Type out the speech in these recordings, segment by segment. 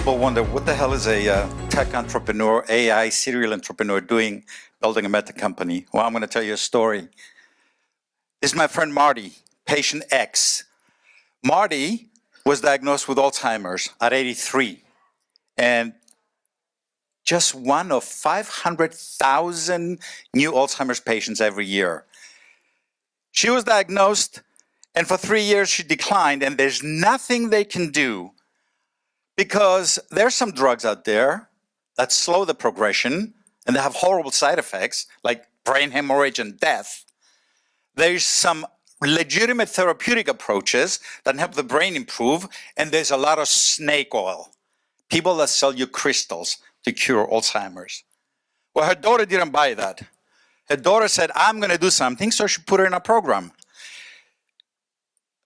people wonder, what the hell is a tech entrepreneur, AI serial entrepreneur doing building a meta company? Well, I'm going to tell you a story. This is my friend Marty, patient X. Marty was diagnosed with Alzheimer's at 83, and just one of 500,000 new Alzheimer's patients every year. She was diagnosed, and for 3 years she declined, and there's nothing they can do because there's some drugs out there that slow the progression, and they have horrible side effects like brain hemorrhage and death. There's some legitimate therapeutic approaches that help the brain improve, and there's a lot of snake oil, people that sell you crystals to cure Alzheimer's. Well, her daughter didn't buy that. Her daughter said, I'm going to do something, so she put her in a program.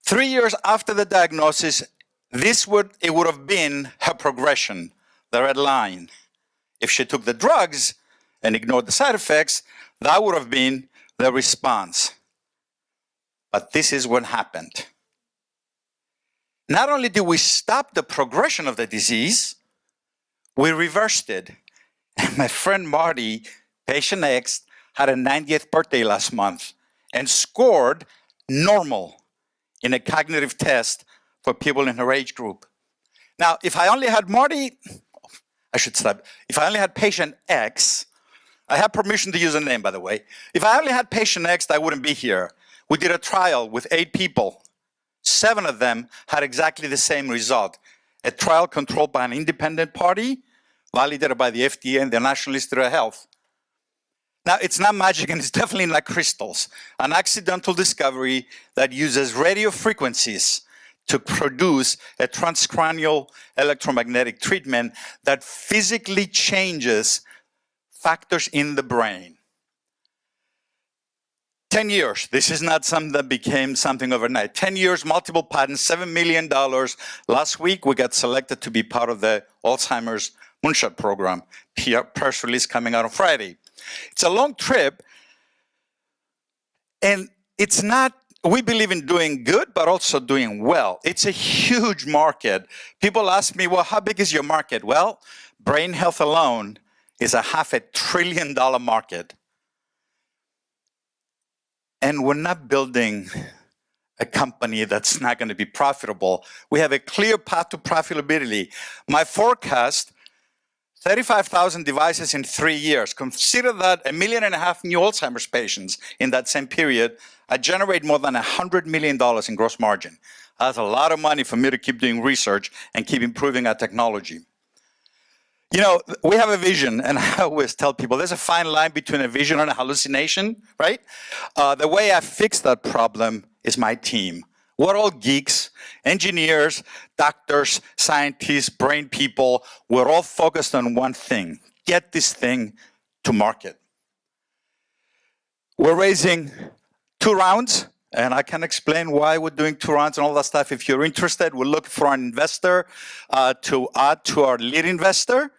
3 years after the diagnosis, it would have been her progression, the red line. If she took the drugs and ignored the side effects, that would have been the response. But this is what happened. Not only did we stop the progression of the disease, we reversed it. And my friend Marty, patient X, had a 90th birthday last month and scored normal in a cognitive test for people in her age group. Now, if I only had Marty, I should stop. If I only had patient X, I have permission to use a name, by the way. If I only had patient X, I wouldn't be here. We did a trial with 8 people. 7 of them had exactly the same result. A trial controlled by an independent party, validated by the FDA and the National Institute of Health. Now, it's not magic, and it's definitely not crystals. An accidental discovery that uses radio frequencies to produce a transcranial electromagnetic treatment that physically changes factors in the brain. 10 years. This is not something that became something overnight. 10 years, multiple patents, $7 million. Last week, we got selected to be part of the Alzheimer's Moonshot program. Press release coming out on Friday. It's a long trip, and it's not, we believe in doing good, but also doing well. It's a huge market. People ask me, well, how big is your market? Well, brain health alone is a $500 billion market. And we're not building a company that's not going to be profitable. We have a clear path to profitability. My forecast, 35,000 devices in 3 years. Consider that 1.5 million new Alzheimer's patients in that same period. I generate more than $100 million in gross margin. That's a lot of money for me to keep doing research and keep improving our technology. You know, we have a vision, and I always tell people there's a fine line between a vision and a hallucination, right? The way I fix that problem is my team. We're all geeks, engineers, doctors, scientists, brain people. We're all focused on one thing: get this thing to market. We're raising 2 rounds, and I can explain why we're doing 2 rounds and all that stuff. If you're interested, we'll look for an investor to add to our lead investor.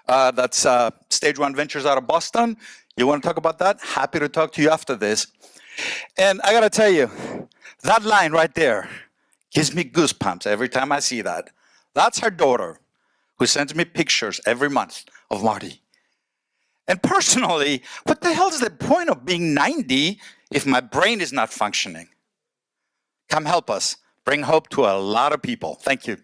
That's Stage 1 Ventures out of Boston. You want to talk about that? Happy to talk to you after this. And I got to tell you, that line right there gives me goosebumps every time I see that. That's her daughter, who sends me pictures every month of Marty. And personally, what the hell is the point of being 90 if my brain is not functioning? Come help us. Bring hope to a lot of people. Thank you.